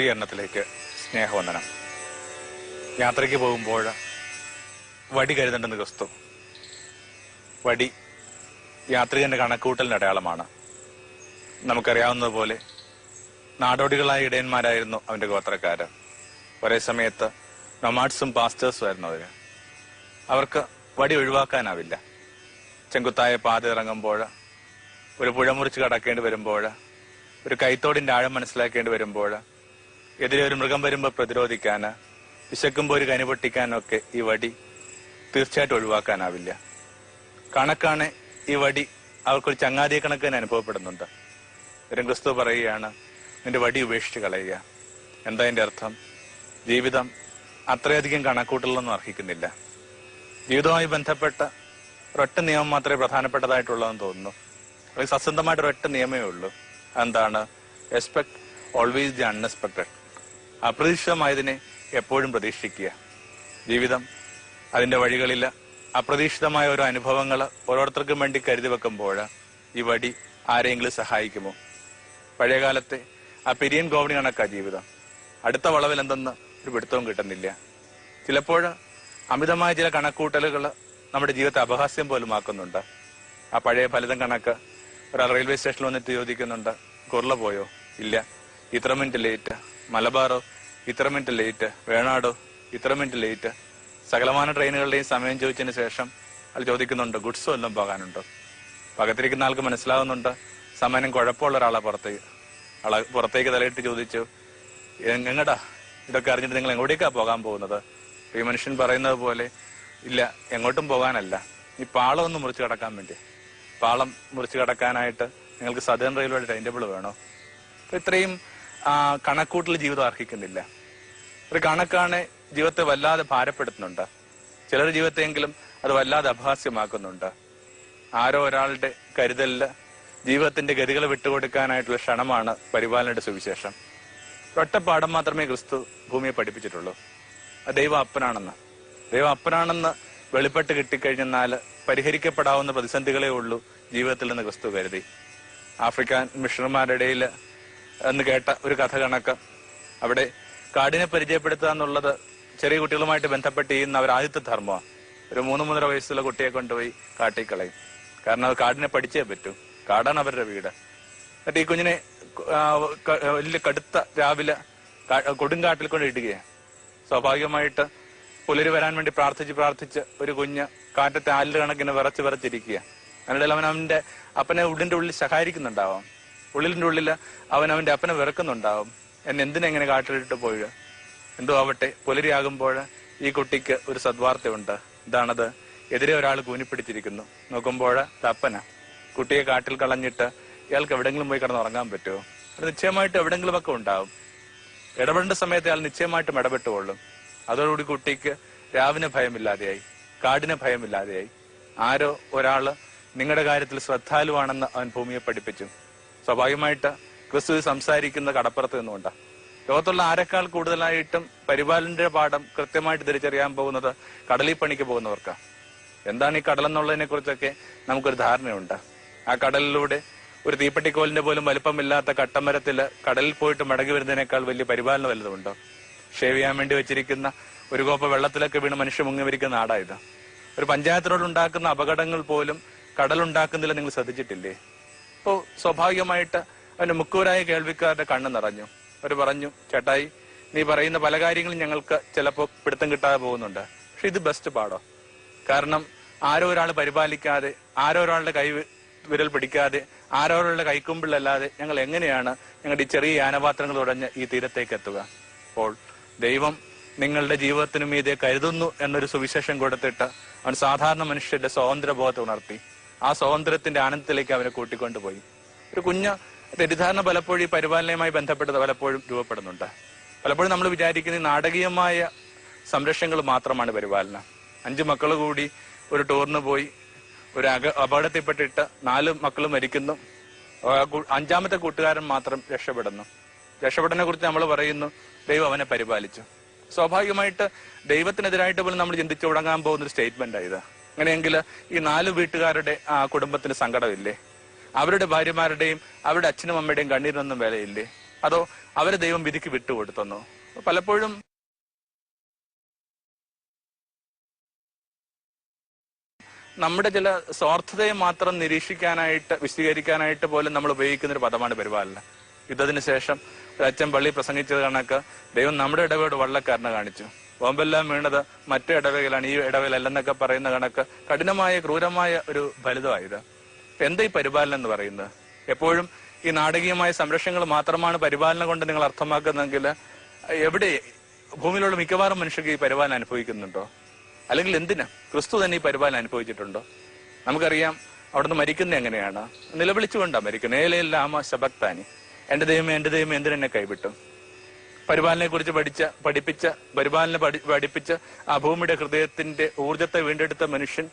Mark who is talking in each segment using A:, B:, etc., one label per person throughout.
A: വിശദീകരണത്തിലേക്ക് സ്നേഹവന്ദനം. യാത്രയ്ക്ക് പോകുമ്പോൾ വടി കരുതേണ്ടെന്ന് ക്രിസ്തു. വടി യാത്രികന്റെ കണക്കൂട്ടലിന്റെ അടയാളമാണ്. നമുക്കറിയാവുന്നതുപോലെ നാടോടികളായ ഇടയന്മാരായിരുന്നു അവന്റെ ഗോത്രക്കാര്. ഒരേ സമയത്ത് നൊമാഡ്സും പാസ്റ്റേഴ്സും ആയിരുന്നു അവര്. അവർക്ക് വടി ഒഴിവാക്കാനാവില്ല. ചെങ്കുത്തായ പാത ഇറങ്ങുമ്പോൾ, ഒരു പുഴ മുറിച്ച് കടക്കേണ്ടി വരുമ്പോൾ, ഒരു കൈത്തോടിന്റെ ആഴം മനസ്സിലാക്കേണ്ടി വരുമ്പോൾ, എതിരെ ഒരു മൃഗം വരുമ്പോൾ പ്രതിരോധിക്കാന്, വിശക്കുമ്പോൾ ഒരു കനി പൊട്ടിക്കാനൊക്കെ ഈ വടി തീർച്ചയായിട്ടും ഒഴിവാക്കാനാവില്ല. കണക്കാണ് ഈ വടി അവർക്കൊരു ചങ്ങാതിയെ കണക്കിന് അനുഭവപ്പെടുന്നുണ്ട്. ക്രിസ്തു പറയുകയാണ്, നിന്റെ വടി ഉപേക്ഷിച്ച് കളയുക. എന്താ അതിന്റെ അർത്ഥം? ജീവിതം അത്രയധികം കണക്കൂട്ടലൊന്നും അർഹിക്കുന്നില്ല. ജീവിതവുമായി ബന്ധപ്പെട്ട ഒരൊറ്റ നിയമം മാത്രമേ പ്രധാനപ്പെട്ടതായിട്ടുള്ളതെന്ന് തോന്നുന്നു. അല്ലെങ്കിൽ സത്യസന്ധമായിട്ട് ഒരൊറ്റ നിയമമേ ഉള്ളൂ. എന്താണ്? Expect always the unexpected. അപ്രതീക്ഷിതമായതിനെ എപ്പോഴും പ്രതീക്ഷിക്കുക. ജീവിതം അതിന്റെ വഴികളിൽ അപ്രതീക്ഷിതമായ ഓരോ അനുഭവങ്ങൾ ഓരോരുത്തർക്കും വേണ്ടി കരുതി വെക്കുമ്പോൾ ഈ വടി ആരെങ്കിലും സഹായിക്കുമോ? പഴയകാലത്തെ ആ പെരിയൻ ഗോവണി കണക്കാ ജീവിതം. അടുത്ത വളവിൽ എന്തെന്ന് ഒരു പിടുത്തവും കിട്ടുന്നില്ല. ചിലപ്പോൾ അമിതമായ ചില കണക്കൂട്ടലുകൾ നമ്മുടെ ജീവിതത്തെ അപഹാസ്യം പോലും ആക്കുന്നുണ്ട്. ആ പഴയ ഫലിതം കണക്ക് ഒരാൾ റെയിൽവേ സ്റ്റേഷനിൽ വന്നിട്ട് ചോദിക്കുന്നുണ്ട്, കുർള പോയോ? ഇല്ല. ഇത്ര മിനിറ്റ് ലേറ്റ്. മലബാറോ? ഇത്ര മിനിറ്റ് ലേറ്റ്. വേണാടോ? ഇത്ര മിനിറ്റ് ലേറ്റ്. സകലമാന ട്രെയിനുകളുടെയും സമയം ചോദിച്ചതിന് ശേഷം അത് ചോദിക്കുന്നുണ്ട്, ഗുഡ്സോ എല്ലാം പോകാനുണ്ടോ? പകത്തിരിക്കുന്ന ആൾക്ക് മനസ്സിലാവുന്നുണ്ട് സമയം കുഴപ്പമുള്ള ഒരാളെ പുറത്തേക്ക് തലയിട്ട് ചോദിച്ചു, എങ്ങടാ? ഇതൊക്കെ അറിഞ്ഞിട്ട് നിങ്ങൾ എങ്ങോട്ടേക്കാ പോകാൻ പോകുന്നത്? ഈ മനുഷ്യൻ പറയുന്നത് പോലെ, ഇല്ല, എങ്ങോട്ടും പോകാനല്ല, ഈ പാളം ഒന്ന് മുറിച്ച് കടക്കാൻ വേണ്ടി. പാളം മുറിച്ച് കടക്കാനായിട്ട് നിങ്ങൾക്ക് സദേൺ റെയിൽവേയുടെ ടൈം ടേബിൾ വേണോ? ഇത്രയും കണക്കൂട്ടൽ ജീവിതം അർഹിക്കുന്നില്ല. ഒരു കണക്കാണ് ജീവിതത്തെ വല്ലാതെ ഭാരപ്പെടുത്തുന്നുണ്ട്. ചിലർ ജീവിതത്തെങ്കിലും അത് വല്ലാതെ അപഹാസ്യമാക്കുന്നുണ്ട്. ആരോ ഒരാളുടെ കരുതലില് ജീവിതത്തിന്റെ ഗതികൾ വിട്ടുകൊടുക്കാനായിട്ടുള്ള ക്ഷണമാണ് പരിപാലനയുടെ സുവിശേഷം. ഒറ്റ പാഠം മാത്രമേ ക്രിസ്തു ഭൂമിയെ പഠിപ്പിച്ചിട്ടുള്ളൂ. ദൈവം അപ്പനാണെന്ന്. ദൈവം അപ്പനാണെന്ന് വെളിപ്പെട്ട് കിട്ടിക്കഴിഞ്ഞാൽ പരിഹരിക്കപ്പെടാവുന്ന പ്രതിസന്ധികളേ ഉള്ളൂ ജീവിതത്തിൽ നിന്ന് ക്രിസ്തു കരുതി. ആഫ്രിക്കൻ മിഷണർമാരുടെ ഇടയിൽ എന്ന് കേട്ട ഒരു കഥ കണക്ക്, അവിടെ കാടിനെ പരിചയപ്പെടുത്തുക എന്നുള്ളത് ചെറിയ കുട്ടികളുമായിട്ട് ബന്ധപ്പെട്ട് ചെയ്യുന്ന അവർ ആദ്യത്തെ ധർമ്മമാണ്. ഒരു 3-3.5 വയസ്സുള്ള കുട്ടിയെ കൊണ്ടുപോയി കാട്ടിൽ കളയും. കാരണം അത് കാടിനെ പഠിച്ചേ പറ്റൂ. കാടാണ് അവരുടെ വീട്. എന്നിട്ട് ഈ കുഞ്ഞിനെ വലിയ കടുത്ത രാവിലെ കൊടുങ്കാട്ടിൽ കൊണ്ട് ഇടുകയാണ്. സ്വാഭാവികമായിട്ട് പുലരി വരാൻ വേണ്ടി പ്രാർത്ഥിച്ച് ഒരു കുഞ്ഞ് കാറ്റത്തെ ആലിന്റെ കണക്കിന് വിറച്ചിരിക്കുക. അതിനിടയിൽ അവന്റെ അപ്പനെ ഉള്ളിന്റെ ഉള്ളിൽ ശകാരിക്കുന്നുണ്ടാവാം. ഉള്ളിന്റെ ഉള്ളിൽ അവന്റെ അപ്പനെ വിറക്കുന്നുണ്ടാവും. എന്തിനെങ്ങനെ കാട്ടിലിട്ട് പോയി? എന്തോ ആവട്ടെ, പുലരിയാകുമ്പോൾ ഈ കുട്ടിക്ക് ഒരു സദ്വാർത്തയുണ്ട്. ഇതാണത്, എതിരെ ഒരാൾ കൂനിപ്പിടിച്ചിരിക്കുന്നു. നോക്കുമ്പോൾ അപ്പന കുട്ടിയെ കാട്ടിൽ കളഞ്ഞിട്ട് ഇയാൾക്ക് എവിടെങ്കിലും പോയി കിടന്നുറങ്ങാൻ പറ്റുമോ? അത് നിശ്ചയമായിട്ട് എവിടെങ്കിലുമൊക്കെ ഉണ്ടാവും. ഇടപെടേണ്ട സമയത്ത് അയാൾ നിശ്ചയമായിട്ടും ഇടപെട്ടുകൊള്ളും. അതോടുകൂടി കുട്ടിക്ക് രാവിനെ ഭയമില്ലാതെയായി, കാടിനെ ഭയമില്ലാതെയായി. ആരോ ഒരാള് നിങ്ങളുടെ കാര്യത്തിൽ ശ്രദ്ധാലുവാണെന്ന് അവൻ ഭൂമിയെ പഠിപ്പിച്ചു. സ്വാഭാവികമായിട്ട് ക്രിസ്തു സംസാരിക്കുന്ന കടപ്പുറത്ത് നിന്നുകൊണ്ട് ലോകത്തുള്ള ആരെക്കാൾ കൂടുതലായിട്ടും പരിപാലനയുടെ പാഠം കൃത്യമായിട്ട് തിരിച്ചറിയാൻ പോകുന്നത് കടലിൽ പണിക്ക് പോകുന്നവർക്കാണ്. എന്താണ് ഈ കടൽ എന്നുള്ളതിനെ കുറിച്ചൊക്കെ നമുക്കൊരു ധാരണയുണ്ട്. ആ കടലിലൂടെ ഒരു തീപ്പെട്ടിക്കോലിന്റെ പോലും വലുപ്പമില്ലാത്ത കട്ടമരത്തില് കടലിൽ പോയിട്ട് മടങ്ങി വരുന്നതിനേക്കാൾ വലിയ പരിപാലനം വല്ലതുമുണ്ടോ? ഷേവ് ചെയ്യാൻ വേണ്ടി വെച്ചിരിക്കുന്ന ഒരു കോപ്പ വെള്ളത്തിലൊക്കെ വീണ് മനുഷ്യ മുങ്ങിവരിക്കുന്ന നാടായത്. ഒരു പഞ്ചായത്തിനോട് ഉണ്ടാക്കുന്ന അപകടങ്ങൾ പോലും കടലുണ്ടാക്കുന്നില്ല. നിങ്ങൾ ശ്രദ്ധിച്ചിട്ടില്ലേ? അപ്പോ സ്വാഭാവികമായിട്ട് അവന്റെ മുക്കൂരായ കേൾവിക്കാരുടെ കണ്ണ് നിറഞ്ഞു. അവർ പറഞ്ഞു, ചേട്ടായി, നീ പറയുന്ന പല കാര്യങ്ങളും ഞങ്ങൾക്ക് ചിലപ്പോൾ പിടുത്തം കിട്ടാതെ പോകുന്നുണ്ട്. പക്ഷെ ഇത് ബെസ്റ്റ് പാടോ? കാരണം ആരോ ഒരാൾ പരിപാലിക്കാതെ, ആരോ ഒരാളുടെ വിരൽ പിടിക്കാതെ, ആരോ ഒരാളുടെ കൈക്കുമ്പിളല്ലാതെ ഞങ്ങൾ എങ്ങനെയാണ് ഞങ്ങളുടെ ഈ ചെറിയ യാനപാത്രങ്ങൾ ഉടഞ്ഞ് ഈ തീരത്തേക്ക് എത്തുക? അപ്പോൾ ദൈവം നിങ്ങളുടെ ജീവിതത്തിനു മീതെ കരുതുന്നു എന്നൊരു സുവിശേഷം കൊടുത്തിട്ട് അവൻ സാധാരണ മനുഷ്യരുടെ സ്വാതന്ത്ര്യബോധത്തെ ഉണർത്തി. ആ സ്വാതന്ത്ര്യത്തിന്റെ ആനന്ദത്തിലേക്ക് അവനെ കൂട്ടിക്കൊണ്ടുപോയി. ഒരു കുഞ്ഞ് തെറ്റിദ്ധാരണ പലപ്പോഴും ഈ പരിപാലനയുമായി ബന്ധപ്പെട്ടത് പലപ്പോഴും രൂപപ്പെടുന്നുണ്ട്. പലപ്പോഴും നമ്മൾ വിചാരിക്കുന്ന നാടകീയമായ സംരക്ഷണങ്ങൾ മാത്രമാണ് പരിപാലനം. 5 മക്കൾ കൂടി ഒരു ടൂറിന് പോയി ഒരു അപകടത്തിൽപ്പെട്ടിട്ട് 4 മക്കളും മരിക്കുന്നു. 5ാമത്തെ കൂട്ടുകാരൻ മാത്രം രക്ഷപ്പെടുന്നതിനെ കുറിച്ച് നമ്മൾ പറയുന്നു, ദൈവം അവനെ പരിപാലിച്ചു. സ്വാഭാവികമായിട്ട് ദൈവത്തിനെതിരായിട്ട് പോലും നമ്മൾ ചിന്തിച്ചു തുടങ്ങാൻ പോകുന്ന ഒരു സ്റ്റേറ്റ്മെന്റ് ഇത്. അങ്ങനെയെങ്കിൽ ഈ 4 വീട്ടുകാരുടെ കുടുംബത്തിന് സങ്കടമില്ലേ? അവരുടെ ഭാര്യമാരുടെയും അവരുടെ അച്ഛനും അമ്മയുടെയും കണ്ണീരിനൊന്നും വിലയില്ലേ? അതോ അവരെ ദൈവം വിധിക്ക് വിട്ടുകൊടുത്തു. പലപ്പോഴും നമ്മുടെ ചില സ്വാർത്ഥതയെ മാത്രം നിരീക്ഷിക്കാനായിട്ട് വിശദീകരിക്കാനായിട്ട് പോലും നമ്മൾ ഉപയോഗിക്കുന്ന ഒരു പദമാണ് പരിപാലന. യുദ്ധത്തിന് ശേഷം ഒരു അച്ഛൻ പള്ളി പ്രസംഗിച്ചത് കണക്ക് ദൈവം നമ്മുടെ ഇടവയോട് വള്ളക്കാരനെ കാണിച്ചു. ബോംബെല്ലാം വീണത് മറ്റു ഇടവകളാണ്, ഈ ഇടവകളല്ലെന്നൊക്കെ പറയുന്ന കണക്ക് കഠിനമായ ക്രൂരമായ ഒരു ഫലിതമായത്. എന്താ ഈ പരിപാലനം എന്ന് പറയുന്നത്? എപ്പോഴും ഈ നാടകീയമായ സംരക്ഷണങ്ങൾ മാത്രമാണ് പരിപാലനം കൊണ്ട് നിങ്ങൾ അർത്ഥമാക്കുന്നെങ്കിൽ എവിടെ ഭൂമിയിലുള്ള മിക്കവാറും മനുഷ്യർക്ക് ഈ പരിപാലനം അനുഭവിക്കുന്നുണ്ടോ? അല്ലെങ്കിൽ എന്തിനാ? ക്രിസ്തു തന്നെ ഈ പരിപാലനം അനുഭവിച്ചിട്ടുണ്ടോ? നമുക്കറിയാം അവിടുന്ന് മരിക്കുന്നത് എങ്ങനെയാണ്? നിലവിളിച്ചുകൊണ്ടാണ് മരിക്കുന്നത്. ഏലയില്ലാമ ശബക്താനി, എന്റെ ദൈവമേ എന്റെ ദൈവമേ എന്തിനെന്നെ കൈവിട്ടു. പരിപാലനെ കുറിച്ച് പഠിപ്പിച്ച ആ ഭൂമിയുടെ ഹൃദയത്തിന്റെ ഊർജത്തെ വീണ്ടെടുത്ത മനുഷ്യൻ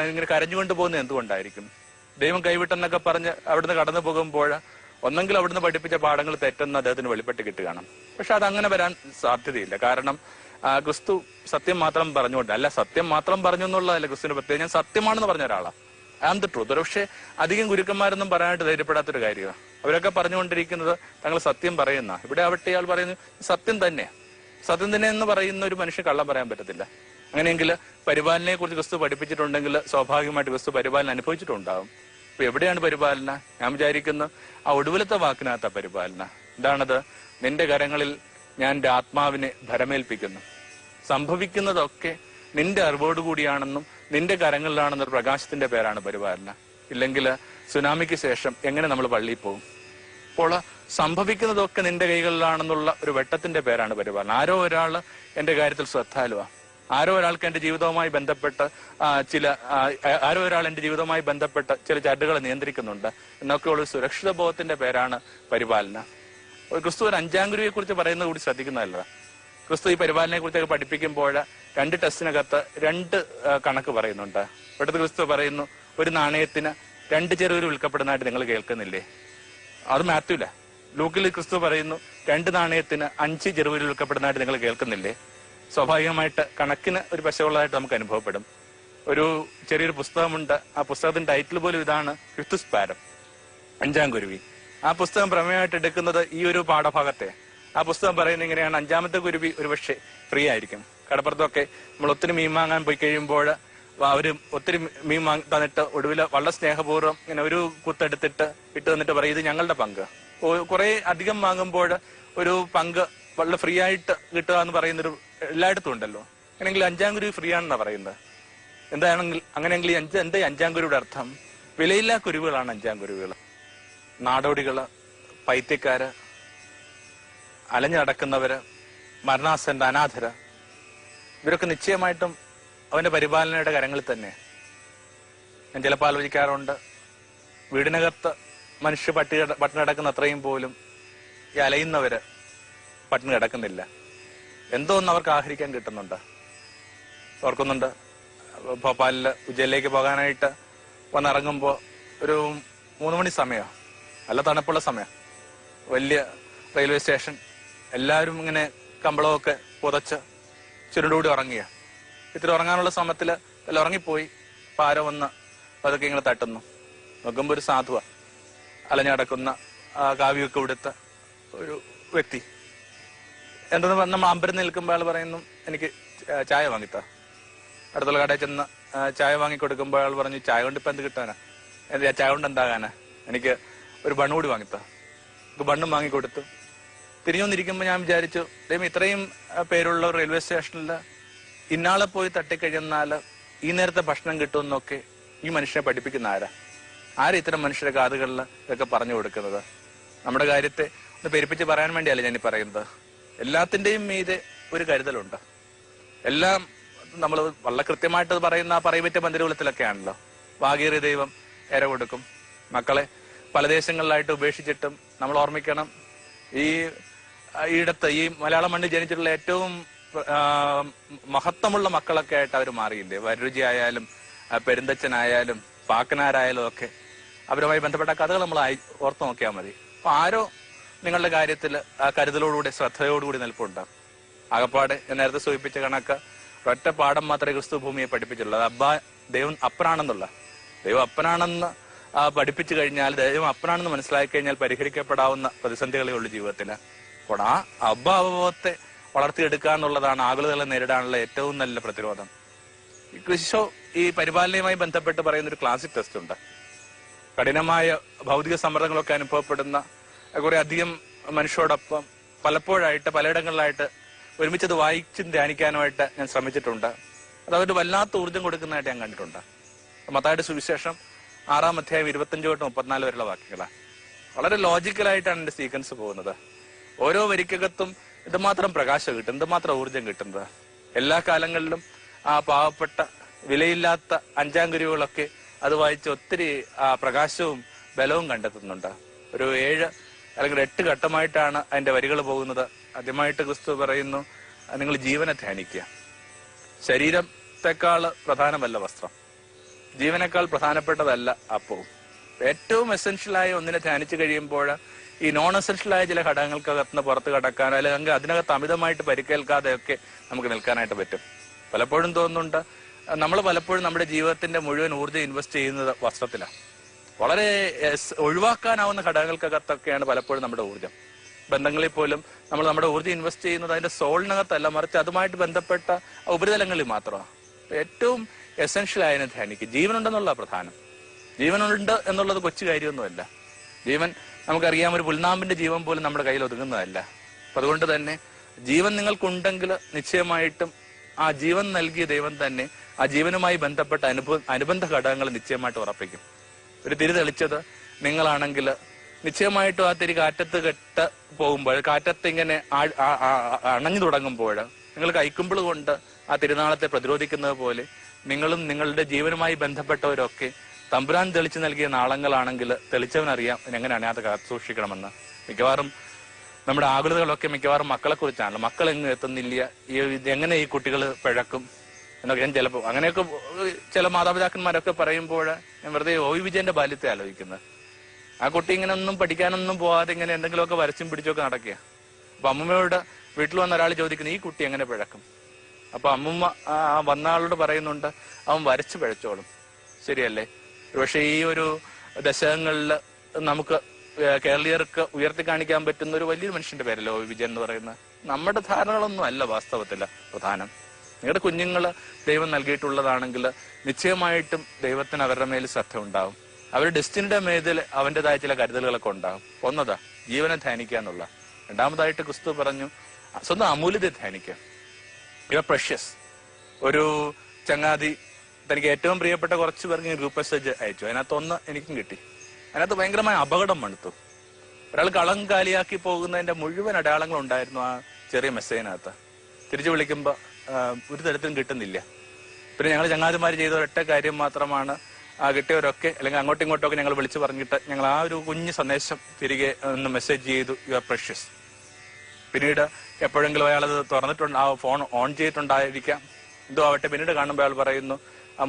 A: ഇങ്ങനെ കരഞ്ഞുകൊണ്ട് പോകുന്നത് എന്തുകൊണ്ടായിരിക്കും? ദൈവം കൈവിട്ടെന്നൊക്കെ പറഞ്ഞ് അവിടുന്ന് കടന്നു പോകുമ്പോൾ ഒന്നെങ്കിൽ അവിടുന്ന് പഠിപ്പിച്ച പാഠങ്ങൾ തെറ്റെന്ന് അദ്ദേഹത്തിന് വെളിപ്പെട്ട് കിട്ടുകയാണ്. പക്ഷെ അതങ്ങനെ വരാൻ സാധ്യതയില്ല. കാരണം ക്രിസ്തു സത്യം മാത്രം പറഞ്ഞുകൊണ്ട് അല്ല, സത്യം മാത്രം പറഞ്ഞു എന്നുള്ളതല്ല ക്രിസ്തുവിന്റെ പ്രത്യേകം. ഞാൻ സത്യമാണെന്ന് പറഞ്ഞ ഒരാളാണ്, ഐ ആം ദ ട്രൂത്ത്. പക്ഷെ അധികം ഗുരുക്കന്മാരൊന്നും പറയാനായിട്ട് ധൈര്യപ്പെടാത്തൊരു കാര്യമാണ്. അവരൊക്കെ പറഞ്ഞുകൊണ്ടിരിക്കുന്നത് തങ്ങൾ സത്യം പറയുന്ന. ഇവിടെ ആവട്ടെ ഇയാൾ പറയുന്നത് സത്യം തന്നെ. സത്യം തന്നെ എന്ന് പറയുന്ന ഒരു മനുഷ്യൻ കള്ളം പറയാൻ പറ്റത്തില്ല. അങ്ങനെയെങ്കിൽ പരിപാലനയെ കുറിച്ച് ക്രിസ്തു പഠിപ്പിച്ചിട്ടുണ്ടെങ്കിൽ സ്വാഭാവികമായിട്ട് ക്രിസ്തു പരിപാലനം അനുഭവിച്ചിട്ടുണ്ടാകും. അപ്പൊ എവിടെയാണ് പരിപാലന? ഞാൻ വിചാരിക്കുന്നു ആ ഒടുവിലത്തെ വാക്കിനകത്ത പരിപാലന. എന്താണത്? നിന്റെ കരങ്ങളിൽ ഞാൻ എന്റെ ആത്മാവിനെ ഭരമേൽപ്പിക്കുന്നു. സംഭവിക്കുന്നതൊക്കെ നിന്റെ അറിവോടുകൂടിയാണെന്നും നിന്റെ കരങ്ങളിലാണെന്നൊരു പ്രകാശത്തിന്റെ പേരാണ് പരിപാലന. ഇല്ലെങ്കിൽ സുനാമിക്ക് ശേഷം എങ്ങനെ നമ്മൾ പള്ളിയിൽ പോകും? അപ്പോൾ സംഭവിക്കുന്നതൊക്കെ നിന്റെ കൈകളിലാണെന്നുള്ള ഒരു വെട്ടത്തിന്റെ പേരാണ് പരിപാലന. ആരോ ഒരാൾ എന്റെ കാര്യത്തിൽ ശ്രദ്ധാലുവാ, ആരോ ഒരാൾക്ക് എന്റെ ജീവിതവുമായി ബന്ധപ്പെട്ട് ചില ചരടുകളെ നിയന്ത്രിക്കുന്നുണ്ട് എന്നൊക്കെയുള്ള സുരക്ഷിത ബോധത്തിന്റെ പേരാണ് പരിപാലന. ക്രിസ്തു ഒരു അഞ്ചാം ഗുരുവിനെ കുറിച്ച് പറയുന്നത് കൂടി ശ്രദ്ധിക്കുന്നതല്ല. ക്രിസ്തു ഈ പരിപാലനയെ കുറിച്ചൊക്കെ പഠിപ്പിക്കുമ്പോൾ 2 ടെസ്റ്റിനകത്ത് 2 കണക്ക് പറയുന്നുണ്ട്. ഇവിടുത്തെ ക്രിസ്തു പറയുന്നു, ഒരു നാണയത്തിന് 2 ചെറുവിൽ വിൽക്കപ്പെടുന്നതായിട്ട് നിങ്ങൾ കേൾക്കുന്നില്ലേ? അത് മാത്യുല്ല. ലൂക്കിൽ ക്രിസ്തു പറയുന്നു 2 നാണയത്തിന് 5 ചെറുവിൽ വിൽക്കപ്പെടുന്നതായിട്ട് നിങ്ങൾ കേൾക്കുന്നില്ലേ? സ്വാഭാവികമായിട്ട് കണക്കിന് ഒരു പശവുള്ളതായിട്ട് നമുക്ക് അനുഭവപ്പെടും. ഒരു ചെറിയൊരു പുസ്തകമുണ്ട്, ആ പുസ്തകത്തിന്റെ ടൈറ്റിൽ പോലും ഇതാണ്, ഫിഫ്ത്ത് സ്പാരം, 5-ാം കുരുവി. ആ പുസ്തകം പ്രമേയമായിട്ട് എടുക്കുന്നത് ഈ ഒരു പാഠഭാഗത്തെ. ആ പുസ്തകം പറയുന്നത് ഇങ്ങനെയാണ്: 5-ാമത്തെ കുരുവി ഒരുപക്ഷെ ഫ്രീ ആയിരിക്കും. കടപ്പുറത്തൊക്കെ നമ്മൾ ഒത്തിരി മീൻ വാങ്ങാൻ പോയി കഴിയുമ്പോൾ അവര് ഒത്തിരി മീൻ തന്നിട്ട് ഒടുവിൽ വളരെ സ്നേഹപൂർവ്വം ഇങ്ങനെ ഒരു കുത്തെടുത്തിട്ട് ഇട്ട് തന്നിട്ട് പറയും, ഇത് ഞങ്ങളുടെ പങ്ക്. കുറെ അധികം വാങ്ങുമ്പോൾ ഒരു പങ്ക് വളരെ ഫ്രീ ആയിട്ട് കിട്ടുക എന്ന് പറയുന്നൊരു എല്ലായിടത്തും ഉണ്ടല്ലോ. അങ്ങനെയെങ്കിൽ 5-ാം കുരുവി ഫ്രീ ആണെന്നാ പറയുന്നത്. അങ്ങനെയെങ്കിൽ എന്താ 5-ാം കുരുവിയുടെ അർത്ഥം? വിലയില്ലാ കുരുവികളാണ് 5-ാം കുരുവികൾ. നാടോടികള്, പൈത്യക്കാര്, അലഞ്ഞു നടക്കുന്നവര്, മരണാസന്ന അനാഥര്, ഇവരൊക്കെ നിശ്ചയമായിട്ടും അവന്റെ പരിപാലനയുടെ കരങ്ങളിൽ തന്നെ. ഞാൻ ചിലപ്പോൾ ആലോചിക്കാറുണ്ട്, വീടിനകത്ത് മനുഷ്യ പട്ടിണി കിടക്കുന്ന അത്രയും പോലും ഈ അലയുന്നവര് പട്ടിണി കിടക്കുന്നില്ല. എന്തോ ഒന്ന് അവർക്ക് ആഹരിക്കാൻ കിട്ടുന്നുണ്ട്. ഓർക്കുന്നുണ്ട്, ഭോപ്പാലില് ഉജ്ജയിലേക്ക് പോകാനായിട്ട് വന്നിറങ്ങുമ്പോ ഒരു 3 മണി സമയം, നല്ല തണുപ്പുള്ള സമയം, വലിയ റെയിൽവേ സ്റ്റേഷൻ, എല്ലാവരും ഇങ്ങനെ കമ്പളമൊക്കെ പുതച്ച് ചുരുണ്ടുകൂടി ഉറങ്ങിയ. ഇത്തിരി ഉറങ്ങാനുള്ള സമയത്തില് എല്ലാം ഉറങ്ങിപ്പോയി. പാര വന്ന് അതൊക്കെ ഇങ്ങനെ തട്ടുന്നു. നോക്കുമ്പോ ഒരു സാധുവ, അലഞ്ഞടക്കുന്ന കാവ്യമൊക്കെ ഉടുത്ത ഒരു വ്യക്തി. എന്തെന്ന് പറഞ്ഞാൽ നമ്മൾ അമ്പരം നിൽക്കുമ്പോൾ ആൾ പറയുന്നു, എനിക്ക് ചായ വാങ്ങിത്താ. അടുത്തുള്ള കടയിൽ ചെന്ന് ചായ വാങ്ങിക്കൊടുക്കുമ്പോൾ ആൾ പറഞ്ഞു, ചായ കൊണ്ട് ഇപ്പൊ എന്ത് കിട്ടാനാ? ചായ കൊണ്ട് എന്താകാനാ? എനിക്ക് ഒരു ബണ്ണ് കൂടി വാങ്ങിത്താ. ബണ്ണും വാങ്ങിക്കൊടുത്തു. തിരിഞ്ഞൊന്നിരിക്കുമ്പോൾ ഞാൻ വിചാരിച്ചു, ഇത്രയും പേരുള്ള റെയിൽവേ സ്റ്റേഷനിൽ ഇന്നാളെ പോയി തട്ടിക്കഴിഞ്ഞാൽ ഈ നേരത്തെ ഭക്ഷണം കിട്ടുമെന്നൊക്കെ ഈ മനുഷ്യനെ പഠിപ്പിക്കുന്ന ആരാ ഇത്തരം മനുഷ്യരുടെ കാതുകളിൽ ഇതൊക്കെ പറഞ്ഞു കൊടുക്കുന്നത്? നമ്മുടെ കാര്യത്തെ ഒന്ന് പെരുപ്പിച്ച് പറയാൻ വേണ്ടിയല്ല ഞാൻ ഈ പറയുന്നത്. എല്ലാത്തിന്റെയും മീതെ ഒരു കരുതലുണ്ട്. എല്ലാം നമ്മൾ വളരെ കൃത്യമായിട്ട് പറയുന്ന ആ പറയപറ്റ മന്ദിരകുലത്തിലൊക്കെ ആണല്ലോ. വാകീറിയ ദൈവം ഏര കൊടുക്കും. മക്കളെ പല ദേശങ്ങളിലായിട്ട് ഉപേക്ഷിച്ചിട്ടും നമ്മൾ ഓർമ്മിക്കണം, ഈയിടത്ത് ഈ മലയാള മണ്ണിൽ ജനിച്ചിട്ടുള്ള ഏറ്റവും മഹത്വമുള്ള മക്കളൊക്കെ ആയിട്ട് അവർ മാറിയില്ലേ? വരരുചി ആയാലും പെരുന്തച്ഛനായാലും പാക്കനാരായാലും ഒക്കെ അവരുമായി ബന്ധപ്പെട്ട കഥകൾ നമ്മൾ ഓർത്തു നോക്കിയാൽ മതി. അപ്പൊ ആരോ നിങ്ങളുടെ കാര്യത്തിൽ ആ കരുതലോടുകൂടി ശ്രദ്ധയോടുകൂടി നിൽപ്പുണ്ട്. ആകപ്പാട് ഞാൻ നേരത്തെ സൂചിപ്പിച്ച കണക്ക് ഒറ്റ പാഠം മാത്രമേ ക്രിസ്തു ഭൂമിയെ പഠിപ്പിച്ചുള്ളൂ. അത് ദൈവം അപ്പനാണെന്നുള്ള, ദൈവം അപ്പനാണെന്ന് പഠിപ്പിച്ചു കഴിഞ്ഞാൽ, ദൈവം അപ്പനാണെന്ന് മനസ്സിലാക്കി കഴിഞ്ഞാൽ പരിഹരിക്കപ്പെടാവുന്ന പ്രതിസന്ധികളേ ഉള്ളൂ ജീവിതത്തിൽ. അപ്പോൾ ആ അഭാവത്തെ വളർത്തിയെടുക്കുക എന്നുള്ളതാണ് ആകുലതകളെ നേരിടാനുള്ള ഏറ്റവും നല്ല പ്രതിരോധം. ഈശോ ഈ പരിപാലനയുമായി ബന്ധപ്പെട്ട് പറയുന്ന ഒരു ക്ലാസിക് ടെസ്റ്റ് ഉണ്ട്. കഠിനമായ ഭൗതിക സമ്മർദ്ദങ്ങളൊക്കെ അനുഭവപ്പെടുന്ന കുറെ അധികം മനുഷ്യരോടൊപ്പം പലപ്പോഴായിട്ട് പലയിടങ്ങളിലായിട്ട് ഒരുമിച്ചത് വായിച്ചും ധ്യാനിക്കാനുമായിട്ട് ഞാൻ ശ്രമിച്ചിട്ടുണ്ട്. അത് അവര് വല്ലാത്ത ഊർജ്ജം കൊടുക്കുന്നതായിട്ട് ഞാൻ കണ്ടിട്ടുണ്ട്. മത്തായിയുടെ സുവിശേഷം 6-ാം അധ്യായം 25-34 വരെയുള്ള വാക്യങ്ങളാണ്. വളരെ ലോജിക്കലായിട്ടാണ് എന്റെ സീക്വൻസ് പോകുന്നത്. ഓരോ വരിക്കകത്തും എന്തുമാത്രം പ്രകാശം കിട്ടും, എന്തുമാത്രം ഊർജ്ജം കിട്ടുന്നത്. എല്ലാ കാലങ്ങളിലും ആ പാവപ്പെട്ട വിലയില്ലാത്ത അഞ്ചാംകുരുവികളൊക്കെ അത് വായിച്ച് ഒത്തിരി പ്രകാശവും ബലവും കണ്ടെത്തുന്നുണ്ട്. ഒരു 7 അല്ലെങ്കിൽ 8 ഘട്ടമായിട്ടാണ് അതിന്റെ വരികൾ പോകുന്നത്. ആദ്യമായിട്ട് ക്രിസ്തു പറയുന്നു, നിങ്ങൾ ജീവനെ ധ്യാനിക്കുക. ശരീരത്തെക്കാൾ പ്രധാനമല്ല വസ്ത്രം, ജീവനേക്കാൾ പ്രധാനപ്പെട്ടതല്ല അപ്പവും. ഏറ്റവും എസെൻഷ്യലായ ഒന്നിനെ ധ്യാനിച്ചു കഴിയുമ്പോൾ ഈ നോൺ എസെൻഷ്യലായ ചില ഘടകങ്ങൾക്കകത്തുനിന്ന് പുറത്ത് കടക്കാൻ, അല്ലെങ്കിൽ അതിനകത്ത് അമിതമായിട്ട് പരിക്കേൽക്കാതെയൊക്കെ നമുക്ക് നിൽക്കാനായിട്ട് പറ്റും. പലപ്പോഴും തോന്നുന്നുണ്ട്, നമ്മൾ പലപ്പോഴും നമ്മുടെ ജീവിതത്തിന്റെ മുഴുവൻ ഊർജ്ജം ഇൻവെസ്റ്റ് ചെയ്യുന്നത് വസ്ത്രത്തിലാണ്. വളരെ ഒഴിവാക്കാനാവുന്ന ഘടകങ്ങൾക്കകത്തൊക്കെയാണ് പലപ്പോഴും നമ്മുടെ ഊർജ്ജം. ബന്ധങ്ങളിൽ പോലും നമ്മൾ നമ്മുടെ ഊർജ്ജം ഇൻവെസ്റ്റ് ചെയ്യുന്നത് അതിന്റെ സോളിനകത്തല്ല, മറിച്ച് അതുമായിട്ട് ബന്ധപ്പെട്ട ഉപരിതലങ്ങളിൽ മാത്രമാണ്. ഏറ്റവും എസെൻഷ്യൽ ആയതിനെ ധ്യാനിക്കുക. ജീവനുണ്ടെന്നുള്ള പ്രധാനം. ജീവനുണ്ട് എന്നുള്ളത് കൊച്ചു കാര്യമൊന്നുമല്ല. ജീവൻ നമുക്കറിയാം, ഒരു പുൽനാമ്പിന്റെ ജീവൻ പോലും നമ്മുടെ കയ്യിൽ ഒതുങ്ങുന്നതല്ല. അപ്പൊ അതുകൊണ്ട് തന്നെ ജീവൻ നിങ്ങൾക്കുണ്ടെങ്കിൽ നിശ്ചയമായിട്ടും ആ ജീവൻ നൽകിയ ദൈവം തന്നെ ആ ജീവനുമായി ബന്ധപ്പെട്ട അനുബന്ധ ഘടകങ്ങൾ നിശ്ചയമായിട്ട് ഉറപ്പിക്കും. ഒരു തിരി തെളിച്ചത് നിങ്ങളാണെങ്കിൽ നിശ്ചയമായിട്ടും ആ തിരി കാറ്റത്ത് കെട്ട് പോകുമ്പോൾ, കാറ്റത്ത് ഇങ്ങനെ അണഞ്ഞു തുടങ്ങുമ്പോൾ നിങ്ങൾ കൈക്കുമ്പിൾ കൊണ്ട് ആ തിരുനാളത്തെ പ്രതിരോധിക്കുന്നത് പോലെ നിങ്ങളും നിങ്ങളുടെ ജീവനുമായി ബന്ധപ്പെട്ടവരൊക്കെ തമ്പുരാൻ തെളിച്ചു നൽകിയ നാളങ്ങളാണെങ്കിൽ തെളിച്ചവനറിയാം എങ്ങനെയാണ് അത് കാത്തു സൂക്ഷിക്കണമെന്ന്. മിക്കവാറും നമ്മുടെ ആകുലതകളൊക്കെ മിക്കവാറും മക്കളെ കുറിച്ചാണല്ലോ. മക്കൾ എങ്ങും എത്തുന്നില്ല, എങ്ങനെ ഈ കുട്ടികൾ പിഴക്കും എന്നൊക്കെ ഞാൻ ചിലപ്പോൾ അങ്ങനെയൊക്കെ ചില മാതാപിതാക്കന്മാരൊക്കെ പറയുമ്പോൾ ഞാൻ വെറുതെ ഒ വിജയന്റെ ബാല്യത്തെ ആലോചിക്കുന്നത്. ആ കുട്ടി ഇങ്ങനെ ഒന്നും പഠിക്കാനൊന്നും പോവാതെ ഇങ്ങനെ എന്തെങ്കിലുമൊക്കെ വരച്ചും പിടിച്ചൊക്കെ നടക്കുക. അപ്പൊ അമ്മൂമ്മയോട് വീട്ടിൽ വന്ന ഒരാൾ ചോദിക്കുന്നു, ഈ കുട്ടി എങ്ങനെ പിഴക്കും? അപ്പൊ അമ്മൂമ്മ വന്ന ആളോട് പറയുന്നുണ്ട്, അവൻ വരച്ചു പിഴച്ചോളും. ശരിയല്ലേ? പക്ഷെ ഈ ഒരു ദശകങ്ങളിൽ നമുക്ക് കേരളീയർക്ക് ഉയർത്തി കാണിക്കാൻ പറ്റുന്ന ഒരു വലിയൊരു മനുഷ്യന്റെ പേരല്ലോ വിജയൻ എന്ന് പറയുന്നത്. നമ്മുടെ ധാരണകളൊന്നും അല്ല വാസ്തവത്തില് പ്രധാനം. നിങ്ങളുടെ കുഞ്ഞുങ്ങള് ദൈവം നൽകിയിട്ടുള്ളതാണെങ്കിൽ നിശ്ചയമായിട്ടും ദൈവത്തിന് അവരുടെ മേൽ ശ്രദ്ധ ഉണ്ടാവും. അവരുടെ ഡെസ്റ്റിനിയുടെ മേതിൽ അവന്റേതായ ചില കരുതലുകളൊക്കെ ഉണ്ടാവും. ഒന്നതാ ജീവനെ ധ്യാനിക്കുക എന്നുള്ള. രണ്ടാമതായിട്ട് ക്രിസ്തു പറഞ്ഞു സ്വന്തം അമൂല്യത ധ്യാനിക്കുക. You are precious. ഒരു ചങ്ങാതി തനിക്ക് ഏറ്റവും പ്രിയപ്പെട്ട കുറച്ച് പേർക്ക് ഗ്രൂപ്പ് മെസ്സേജ് അയച്ചു. അതിനകത്ത് ഒന്ന് എനിക്കും കിട്ടി. അതിനകത്ത് ഭയങ്കരമായ അപകടം മണുത്തു. ഒരാൾ കളം കാലിയാക്കി പോകുന്നതിന്റെ മുഴുവൻ അടയാളങ്ങൾ ഉണ്ടായിരുന്നു ആ ചെറിയ മെസ്സേജിനകത്ത്. തിരിച്ചു വിളിക്കുമ്പോൾ ഒരു തരത്തിലും കിട്ടുന്നില്ല. പിന്നെ ഞങ്ങൾ ചങ്ങാതിമാർ ചെയ്ത ഒരൊറ്റ കാര്യം മാത്രമാണ്, കിട്ടിയവരൊക്കെ അല്ലെങ്കിൽ അങ്ങോട്ടും ഇങ്ങോട്ടും ഒക്കെ ഞങ്ങൾ വിളിച്ചു പറഞ്ഞിട്ട് ഞങ്ങൾ ആ ഒരു കുഞ്ഞു സന്ദേശം തിരികെ ഒന്ന് മെസ്സേജ് ചെയ്തു, യു ആർ പ്രഷ്യസ്. പിന്നീട് എപ്പോഴെങ്കിലും അയാളത് തുറന്നിട്ടുണ്ട്, ആ ഫോൺ ഓൺ ചെയ്തിട്ടുണ്ടായിരിക്കാം, എന്തോ ആവട്ടെ. പിന്നീട് കാണുമ്പോൾ അയാൾ പറയുന്നു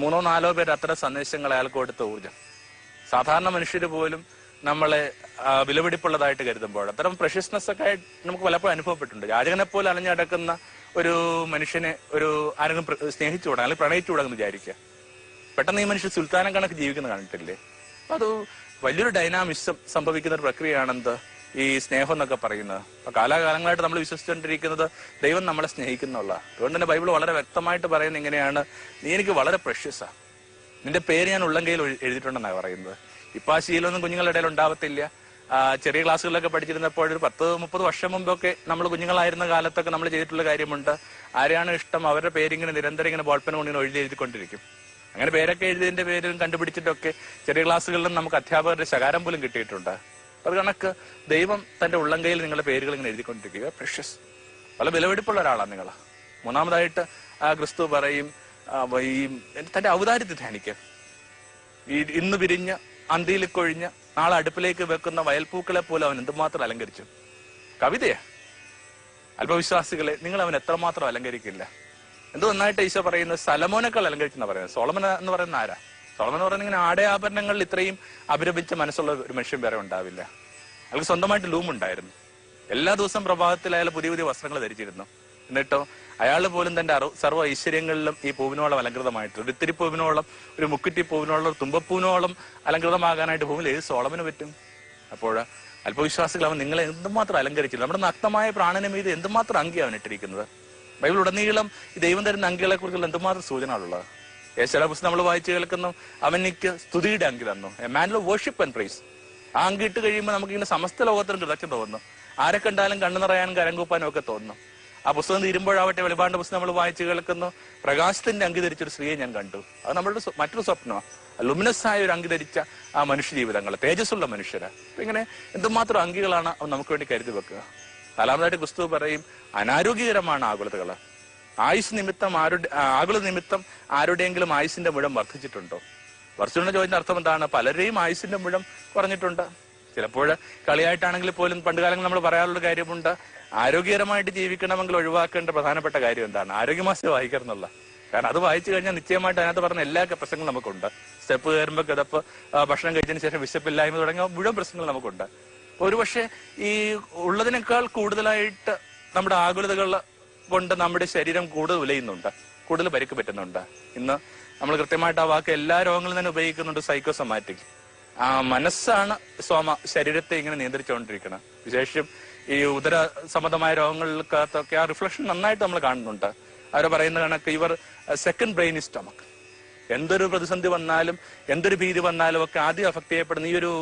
A: 3-4 പേര് അത്ര സന്ദേശങ്ങൾ അയാൾക്ക് കൊടുത്ത ഊർജ്ജം. സാധാരണ മനുഷ്യർ പോലും നമ്മളെ വിലപിടിപ്പുള്ളതായിട്ട് കരുതുമ്പോൾ അത്തരം പ്രഷ്യസ്നെസ് ഒക്കെ നമുക്ക് പലപ്പോഴും അനുഭവപ്പെട്ടിട്ടുണ്ട്. യാചകനെ പോലെ അലഞ്ഞടക്കുന്ന ഒരു മനുഷ്യനെ ആരെങ്കിലും സ്നേഹിച്ചു തുടങ്ങും അല്ലെങ്കിൽ പ്രണയിച്ചു തുടങ്ങുന്നു വിചാരിക്കുക. പെട്ടെന്ന് ഈ മനുഷ്യൻ സുൽത്താനം കണക്ക് ജീവിക്കുന്ന കണ്ടിട്ടില്ലേ? അപ്പൊ അത് വലിയൊരു ഡൈനാമിസം സംഭവിക്കുന്ന ഒരു പ്രക്രിയയാണെന്ത് ഈ സ്നേഹം എന്നൊക്കെ പറയുന്നത്. അപ്പൊ കാലാകാലങ്ങളായിട്ട് നമ്മൾ വിശ്വസിച്ചുകൊണ്ടിരിക്കുന്നത് ദൈവം നമ്മളെ സ്നേഹിക്കുന്നുള്ള. അതുകൊണ്ട് തന്നെ ബൈബിൾ വളരെ വ്യക്തമായിട്ട് പറയുന്നത് ഇങ്ങനെയാണ്, നീ എനിക്ക് വളരെ പ്രഷ്യസാ, നിന്റെ പേര് ഞാൻ ഉള്ളംകൈയിൽ എഴുതിയിട്ടുണ്ടെന്നാണ് പറയുന്നത്. ഇപ്പൊ ആ ശീലമൊന്നും കുഞ്ഞുങ്ങളുടെ ഇടയിൽ ഉണ്ടാവത്തില്ല. ചെറിയ ക്ലാസ്സുകളിലൊക്കെ പഠിച്ചിരുന്നപ്പോൾ ഒരു 10-30 വർഷം മുമ്പൊക്കെ നമ്മൾ കുഞ്ഞുങ്ങളായിരുന്ന കാലത്തൊക്കെ നമ്മൾ ചെയ്തിട്ടുള്ള കാര്യമുണ്ട്. ആരെയാണ് ഇഷ്ടം അവരുടെ പേരിങ്ങനെ നിരന്തരം ഇങ്ങനെ ബോൾപ്പൻ കൊണ്ട് എഴുതിക്കൊണ്ടിരിക്കും. അങ്ങനെ പേരൊക്കെ എഴുതിയതിന്റെ പേരും കണ്ടുപിടിച്ചിട്ടൊക്കെ ചെറിയ ക്ലാസ്സുകളിലും നമുക്ക് അധ്യാപകരുടെ ശകാരം പോലും കിട്ടിയിട്ടുണ്ട്. അത് കണക്ക് ദൈവം തന്റെ ഉള്ളംകൈയിൽ നിങ്ങളുടെ പേരുകൾ ഇങ്ങനെ എഴുതിക്കൊണ്ടിരിക്കുക. പ്രഷ്യസ്, വളരെ വിലപിടിപ്പുള്ള ഒരാളാണ് നിങ്ങൾ. മൂന്നാമതായിട്ട് ക്രിസ്തു പറയും ഈ തന്റെ ഔദാര്യത്തെ ധ്യാനിക്കുക. ഈ ഇന്ന് വിരിഞ്ഞ് അന്തിയിൽ കൊഴിഞ്ഞ് നാളെ അടുപ്പിലേക്ക് വെക്കുന്ന വയൽപ്പൂക്കളെ പോലെ അവൻ എന്തുമാത്രം അലങ്കരിച്ചു. കവിതയാ. അല്പവിശ്വാസികളെ, നിങ്ങൾ അവൻ എത്രമാത്രം അലങ്കരിക്കില്ല. എന്ത് നന്നായിട്ട് ഈശോ പറയുന്നത്, സലമോനേക്കാൾ അലങ്കരിച്ചെന്നാ പറയുന്നത്. സോളമൻ എന്ന് പറയുന്ന ആരാ? സോളമൻ എന്ന് പറയുന്നത് ഇങ്ങനെ ആടയാഭരണങ്ങളിൽ ഇത്രയും അഭിരമിച്ച മനസ്സുള്ള ഒരു മനുഷ്യൻ വേറെ ഉണ്ടാവില്ല. അയാൾക്ക് സ്വന്തമായിട്ട് ലൂം ഉണ്ടായിരുന്നു. എല്ലാ ദിവസവും പ്രഭാതത്തിൽ അയാൾ പുതിയ പുതിയ വസ്ത്രങ്ങൾ ധരിച്ചിരുന്നു. എന്നിട്ടോ അയാൾ പോലും തന്റെ സർവ്വ ഐശ്വര്യങ്ങളിലും ഈ പൂവിനോളം അലങ്കൃതമായിട്ട് ഒരു ഇത്തിരി പൂവിനോളം, ഒരു മുക്കുറ്റി പൂവിനോളം, ഒരു തുമ്പപ്പൂവിനോളം അലങ്കൃതമാകാനായിട്ട് ഭൂമിയിൽ ഏത് സോളമന് പറ്റും? അപ്പോൾ അല്പവിശ്വാസികൾ അവൻ നിങ്ങളെ എന്തുമാത്രം അലങ്കരിച്ചില്ല. നമ്മുടെ നഗ്നമായ പ്രാണന മീത് എന്തുമാത്രം അങ്കി അവൻ ഇട്ടിരിക്കുന്നത്. ബൈബിൾ ഉടനീളം ഈ ദൈവം തരുന്ന അങ്കികളെ കുറിച്ചുള്ള എന്തുമാത്രം സൂചനകളുള്ളത്. യേശയ്യാ പുസ്തകം നമ്മൾ വായിച്ചു കേൾക്കുന്നു, അവനിക്ക് സ്തുതിയുടെ അങ്കി തന്നു, a man of worship and praise. ആ അങ്കി ഇട്ട് കഴിയുമ്പോൾ നമുക്കിങ്ങനെ സമസ്ത ലോകത്തിനും കൃതജ്ഞത തോന്നുന്നു. ആരെ കണ്ടാലും കണ്ണു നിറയാനും കരങ്കൂപ്പാനും ഒക്കെ തോന്നുന്നു. ആ പുസ്തകം തീരുമ്പോഴാവട്ടെ വെളിപാടിന്റെ പുസ്തകം നമ്മൾ വായിച്ചു കേൾക്കുന്നു, പ്രകാശത്തിന്റെ അങ്കി ധരിച്ചൊരു സ്ത്രീയെ ഞാൻ കണ്ടു. അത് നമ്മളുടെ മറ്റൊരു സ്വപ്നമാണ്. ലുമിനസ് ആയ ഒരു അങ്കി ധരിച്ച ആ മനുഷ്യ ജീവിതങ്ങൾ, തേജസ്സുള്ള മനുഷ്യര്. അപ്പൊ ഇങ്ങനെ എന്തുമാത്രം അങ്കികളാണ് അവൻ നമുക്ക് വേണ്ടി കരുതി വെക്കുക. നാലാമതായിട്ട് ക്രിസ്തു പറയും, അനാരോഗ്യകരമാണ് ആകുലതകള്. ആയുസ് നിമിത്തം ആകുല നിമിത്തം ആരുടെയെങ്കിലും ആയുസിന്റെ മുഴം വർദ്ധിച്ചിട്ടുണ്ടോ? വർദ്ധിച്ചുകൊണ്ട് ചോദിച്ച അർത്ഥം എന്താണ്? പലരെയും ആയുസിന്റെ മുഴം കുറഞ്ഞിട്ടുണ്ട്. ചിലപ്പോൾ കളിയായിട്ടാണെങ്കിൽ പോലും പണ്ടുകാലങ്ങളിൽ നമ്മൾ പറയാനുള്ള കാര്യമുണ്ട്, ആരോഗ്യകരമായിട്ട് ജീവിക്കണമെങ്കിൽ ഒഴിവാക്കേണ്ട പ്രധാനപ്പെട്ട കാര്യം എന്താണ്? ആരോഗ്യമാസം വായിക്കണമെന്നുള്ള. കാരണം അത് വായിച്ചു കഴിഞ്ഞാൽ നിശ്ചയമായിട്ട് അതിനകത്ത് പറഞ്ഞ എല്ലാ പ്രശ്നങ്ങളും നമുക്കുണ്ട്. സ്റ്റെപ്പ് കയറുമ്പോൾ കിതപ്പ്, ഭക്ഷണം കഴിച്ചതിന് ശേഷം വിശപ്പില്ലായ്മ തുടങ്ങിയ മുഴുവൻ പ്രശ്നങ്ങൾ നമുക്കുണ്ട്. അപ്പൊ ഒരുപക്ഷെ ഈ ഉള്ളതിനേക്കാൾ കൂടുതലായിട്ട് നമ്മുടെ ആകുലതകൾ കൊണ്ട് നമ്മുടെ ശരീരം കൂടുതൽ ഉലയുന്നുണ്ട്, കൂടുതൽ പരിക്ക് പറ്റുന്നുണ്ട്. ഇന്ന് നമ്മൾ കൃത്യമായിട്ട് ആ വാക്ക് എല്ലാ രോഗങ്ങളിൽ തന്നെ ഉപയോഗിക്കുന്നുണ്ട്, സൈക്കോസൊമാറ്റിക്. ആ മനസ്സാണ് ശരീരത്തെ ഇങ്ങനെ നിയന്ത്രിച്ചുകൊണ്ടിരിക്കണം. വിശേഷം ഈ ഉദര സംബന്ധമായ രോഗങ്ങൾക്കകത്തൊക്കെ ആ റിഫ്ലക്ഷൻ നന്നായിട്ട് നമ്മൾ കാണുന്നുണ്ട്. അവർ പറയുന്ന കണക്ക് ഇവർ സെക്കൻഡ് ബ്രെയിൻ ഇസ് സ്റ്റൊമക്ക്. എന്തൊരു പ്രതിസന്ധി വന്നാലും എന്തൊരു ഭീതി വന്നാലും ഒക്കെ ആദ്യം അഫക്ട് ചെയ്യപ്പെടുന്ന ഈ ഒരു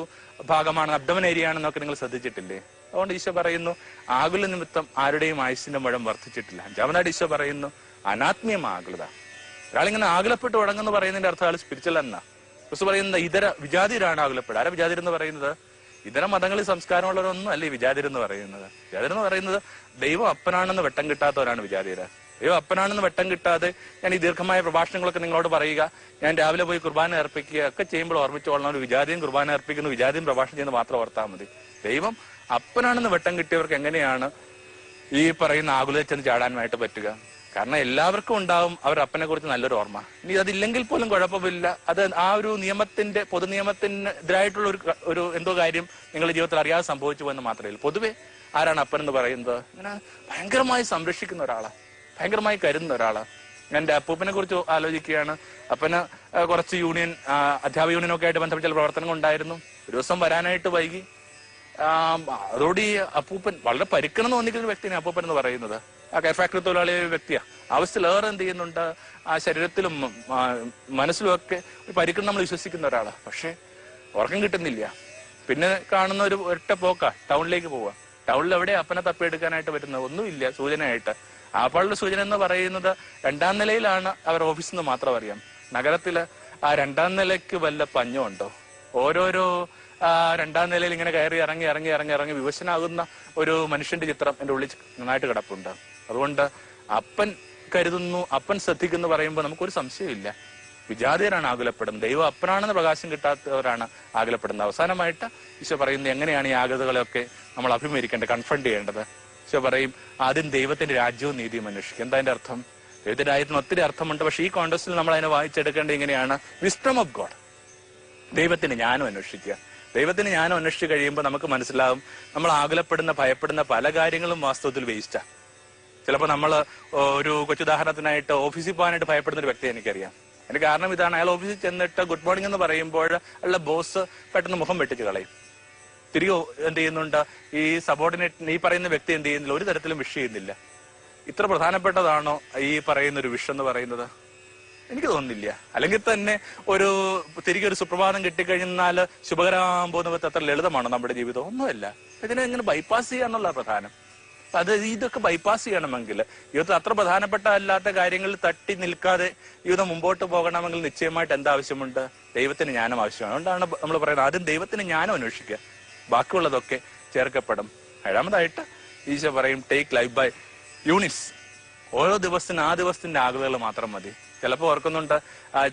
A: ഭാഗമാണ്, അബ്ഡമൻ ഏരിയ ആണെന്നൊക്കെ നിങ്ങൾ ശ്രദ്ധിച്ചിട്ടില്ലേ? അതുകൊണ്ട് ഈശോ പറയുന്നു, ആകുല നിമിത്തം ആരുടെയും ആയുസിന്റെ മുഴം വർദ്ധിച്ചിട്ടില്ല. അഞ്ചാമതായിട്ട് ഈശോ പറയുന്നു, അനാത്മീയമായ ആകുലത. ഒരാളിങ്ങനെ ആകുലപ്പെട്ട് തുടങ്ങുന്നു പറയുന്നതിന്റെ അർത്ഥം ആൾ സ്പിരിച്വൽ എന്നാ. ക്രിസ്തു പറയുന്നത് ഇതര വിജാതിരാണ് ആകുലപ്പെടുക. ആരാ വിജാതിരെന്ന് പറയുന്നത്? ഇതര മതങ്ങളിൽ സംസ്കാരമുള്ളവരൊന്നും അല്ലേ വിജാതിരെന്ന് പറയുന്നത്. വിജാതിരെന്ന് പറയുന്നത് ദൈവം അപ്പനാണെന്ന് വെട്ടം കിട്ടാത്തവരാണ് വിജാതിര. ദൈവം അപ്പനാണെന്ന് വെട്ടം കിട്ടാതെ ഞാൻ ഈ ദീർഘമായ പ്രഭാഷണങ്ങളൊക്കെ നിങ്ങളോട് പറയുക, ഞാൻ രാവിലെ പോയി കുർബാന അർപ്പിക്കുക ഒക്കെ ചെയ്യുമ്പോൾ ഓർമ്മിച്ചോളണം, ഒരു വിജാതിയും കുർബാന അർപ്പിക്കുന്നു, വിജാതിയും പ്രഭാഷണം ചെയ്യുന്നത് മാത്രം ഓർത്താൽ മതി. ദൈവം അപ്പനാണെന്ന് വെട്ടം കിട്ടിയവർക്ക് എങ്ങനെയാണ് ഈ പറയുന്ന ആകുലത ചെന്ന് ചാടാനായിട്ട് പറ്റുക? കാരണം എല്ലാവർക്കും ഉണ്ടാവും അവരുടെ അപ്പനെ കുറിച്ച് നല്ലൊരു ഓർമ്മ. ഇനി അതില്ലെങ്കിൽ പോലും കുഴപ്പമില്ല. അത് ആ ഒരു നിയമത്തിന്റെ, പൊതു നിയമത്തിനെതിരായിട്ടുള്ള ഒരു എന്തോ കാര്യം നിങ്ങളുടെ ജീവിതത്തിൽ അറിയാതെ സംഭവിച്ചു പോയെന്ന് മാത്രമേ ഉള്ളൂ. പൊതുവെ ആരാണ് അപ്പൻ എന്ന് പറയുന്നത്? ഇങ്ങനെ ഭയങ്കരമായി സംരക്ഷിക്കുന്ന ഒരാളാണ്, ഭയങ്കരമായി കരുതുന്ന ഒരാളാണ്. ഞാൻ എന്റെ അപ്പൂപ്പനെ കുറിച്ച് ആലോചിക്കുകയാണ്. അപ്പന് കുറച്ച് യൂണിയൻ, അധ്യാപക യൂണിയനൊക്കെ ആയിട്ട് ബന്ധപ്പെട്ട ചില പ്രവർത്തനങ്ങൾ ഉണ്ടായിരുന്നു. ഒരു ദിവസം വരാനായിട്ട് വൈകി. അതോടെ ഈ അപ്പൂപ്പൻ വളരെ പരിക്കണം തോന്നിക്കുന്ന ഒരു വ്യക്തിയാണ് അപ്പൂപ്പൻ എന്ന് പറയുന്നത്. ആ കെയർ ഫാക്ടറി തൊഴിലാളിയ വ്യക്തിയാണ്. ആവശ്യത്തിലേറെ എന്ത് ചെയ്യുന്നുണ്ട്, ആ ശരീരത്തിലും മനസ്സിലും ഒക്കെ ഒരു പരിക്കണം നമ്മൾ വിശ്വസിക്കുന്ന ഒരാളാണ്. പക്ഷെ ഉറക്കം കിട്ടുന്നില്ല. പിന്നെ കാണുന്ന ഒരു ഒറ്റ പോക്കാ ടൗണിലേക്ക് പോവുക. ടൗണിൽ എവിടെ അപ്പനെ തപ്പിയെടുക്കാനായിട്ട് പറ്റുന്നത്? ഒന്നുമില്ല സൂചനയായിട്ട്. ആപ്പാളുടെ സൂചന എന്ന് പറയുന്നത് 2ാം നിലയിലാണ് അവർ ഓഫീസിൽ നിന്ന് മാത്രം അറിയാം. നഗരത്തില് ആ 2ാം നിലയ്ക്ക് വല്ല പഞ്ഞുണ്ടോ? ഓരോരോ 2ാം നിലയിൽ ഇങ്ങനെ കയറി ഇറങ്ങി വിവശനാകുന്ന ഒരു മനുഷ്യന്റെ ചിത്രം എന്റെ ഉള്ളിൽ നന്നായിട്ട് കിടപ്പുണ്ട്. അതുകൊണ്ട് അപ്പൻ കരുതുന്നു, അപ്പൻ ശ്രദ്ധിക്കുന്നു പറയുമ്പോൾ നമുക്കൊരു സംശയമില്ല, വിജാതിയരാണ് ആകുലപ്പെടുന്നത്. ദൈവം അപ്പനാണെന്ന് പ്രകാശം കിട്ടാത്തവരാണ് ആകുലപ്പെടുന്നത്. അവസാനമായിട്ട് ഈശോ പറയുന്നത് എങ്ങനെയാണ് ഈ ആകുലതകളെയൊക്കെ നമ്മൾ അഭിമുഖീകരിക്കേണ്ടത്, കൺഫ്രണ്ട് ചെയ്യേണ്ടത്? ഈശോ പറയും, ആദ്യം ദൈവത്തിന്റെ രാജ്യവും നീതിയും അന്വേഷിക്കും. എന്താ അതിന്റെ അർത്ഥം? ദൈവത്തിന്റെ രാജ്യത്തിന് ഒത്തിരി അർത്ഥമുണ്ട്. പക്ഷെ ഈ കോണ്ടസ്റ്റിൽ നമ്മൾ അതിനെ വായിച്ചെടുക്കേണ്ടത് ഇങ്ങനെയാണ്, വിസ്ഡം ഓഫ് ഗോഡ്. ദൈവത്തിന് ജ്ഞാനം അന്വേഷിക്കുക. ദൈവത്തിന് ജ്ഞാനം അന്വേഷിച്ച് കഴിയുമ്പോൾ നമുക്ക് മനസ്സിലാവും നമ്മൾ ആകുലപ്പെടുന്ന, ഭയപ്പെടുന്ന പല കാര്യങ്ങളും വാസ്തവത്തിൽ വേസ്റ്റാ. ചിലപ്പോൾ നമ്മൾ ഒരു കൊച്ചുദാഹരണത്തിനായിട്ട് ഓഫീസിൽ പോകാനായിട്ട് ഭയപ്പെടുന്ന ഒരു വ്യക്തിയെ എനിക്കറിയാം. അതിന്റെ കാരണം ഇതാണ്, അയാൾ ഓഫീസിൽ ചെന്നിട്ട് ഗുഡ് മോർണിംഗ് എന്ന് പറയുമ്പോൾ അയാളുടെ ബോസ് പെട്ടെന്ന് മുഖം വെട്ടിച്ച് കളയും. തിരികെ എന്ത് ചെയ്യുന്നുണ്ട്, ഈ സബോർഡിനേറ്റ് ഈ പറയുന്ന വ്യക്തി എന്ത് ചെയ്യുന്നില്ല, ഒരു തരത്തിലും വിഷ് ചെയ്യുന്നില്ല. ഇത്ര പ്രധാനപ്പെട്ടതാണോ ഈ പറയുന്ന ഒരു വിഷ് എന്ന് പറയുന്നത്? എനിക്ക് തോന്നുന്നില്ല. അല്ലെങ്കിൽ തന്നെ തിരികെ ഒരു സുപ്രഭാതം കിട്ടിക്കഴിഞ്ഞാൽ ശുഭകരമാകാൻ പോകുന്ന അത്ര ലളിതമാണോ നമ്മുടെ ജീവിതം? ഒന്നുമല്ല. ഇതിനെ ഇങ്ങനെ ബൈപ്പാസ് ചെയ്യാന്നുള്ള പ്രധാനം. ഇതൊക്കെ ബൈപ്പാസ് ചെയ്യണമെങ്കിൽ, ജീവിതത്തിൽ അത്ര പ്രധാനപ്പെട്ട അല്ലാത്ത കാര്യങ്ങളിൽ തട്ടി നിൽക്കാതെ ജീവിതം മുമ്പോട്ട് പോകണമെങ്കിൽ നിശ്ചയമായിട്ട് എന്താവശ്യമുണ്ട്? ദൈവത്തിന് ജ്ഞാനം ആവശ്യമാണ്. അതുകൊണ്ടാണ് നമ്മൾ പറയുന്നത് ആദ്യം ദൈവത്തിന് ജ്ഞാനം അന്വേഷിക്കുക, ബാക്കിയുള്ളതൊക്കെ ചേർക്കപ്പെടും. 7ാമതായിട്ട് ഈശോ പറയും, ടേക്ക് ലൈഫ് ബൈ യൂണിറ്റ്സ്. ഓരോ ദിവസത്തിന് ആ ദിവസത്തിന്റെ ആകുലതകൾ മാത്രം മതി. ചിലപ്പോൾ ഓർക്കുന്നുണ്ട്,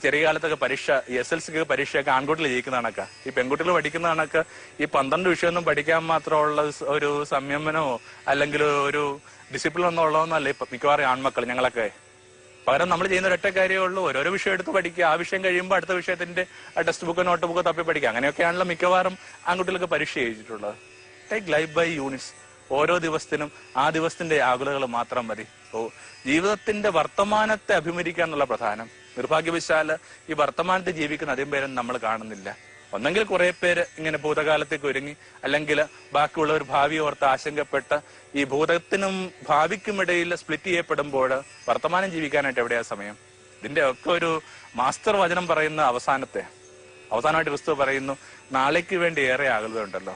A: ചെറിയ കാലത്തൊക്കെ പരീക്ഷ, SLC പരീക്ഷയൊക്കെ ആൺകുട്ടികൾ ജയിക്കുന്ന കണക്കാ. ഈ പെൺകുട്ടികൾ പഠിക്കുന്ന കണക്ക് ഈ 12 വിഷയമൊന്നും പഠിക്കാൻ മാത്രമുള്ള ഒരു സംയമനമോ അല്ലെങ്കിൽ ഒരു ഡിസിപ്ലിൻ ഒന്നും ഉള്ളതെന്നല്ല ഇപ്പൊ മിക്കവാറും ആൺമക്കൾ ഞങ്ങളൊക്കെ. പകരം നമ്മൾ ചെയ്യുന്ന ഒരൊറ്റ കാര്യമേ ഉള്ളൂ, ഓരോരോ വിഷയം എടുത്ത് പഠിക്കുക. ആ വിഷയം കഴിയുമ്പോൾ അടുത്ത വിഷയത്തിന്റെ ടെക്സ്റ്റ് ബുക്കോ നോട്ട് ബുക്കോ തപ്പി പഠിക്കുക. അങ്ങനെയൊക്കെയാണല്ലോ മിക്കവാറും ആൺകുട്ടികൾക്ക് പരീക്ഷ എഴുതിയിട്ടുള്ളത്. Take life by units. ഓരോ ദിവസത്തിനും ആ ദിവസത്തിന്റെ ആകുലതകൾ മാത്രം മതി. ജീവിതത്തിന്റെ വർത്തമാനത്തെ അഭിമുഖിക്കുക എന്നുള്ള പ്രധാനം. നിർഭാഗ്യവശാല് ഈ വർത്തമാനത്തെ ജീവിക്കുന്ന അധികം പേരും നമ്മൾ കാണുന്നില്ല. ഒന്നെങ്കിൽ കുറെ പേര് ഇങ്ങനെ ഭൂതകാലത്തേക്ക് ഒരുങ്ങി, അല്ലെങ്കിൽ ബാക്കിയുള്ളവർ ഭാവി ഓർത്ത് ആശങ്കപ്പെട്ട് ഈ ഭൂതത്തിനും ഭാവിക്കുമിടയിൽ സ്പ്ലിറ്റ് ചെയ്യപ്പെടുമ്പോൾ വർത്തമാനം ജീവിക്കാനായിട്ട് എവിടെയാ സമയം? ഇതിന്റെ ഒക്കെ ഒരു മാസ്റ്റർ വചനം പറയുന്ന അവസാനമായിട്ട് ക്രിസ്തു പറയുന്നു, നാളേക്ക് വേണ്ടി ഏറെ ആകുലതയുണ്ടല്ലോ.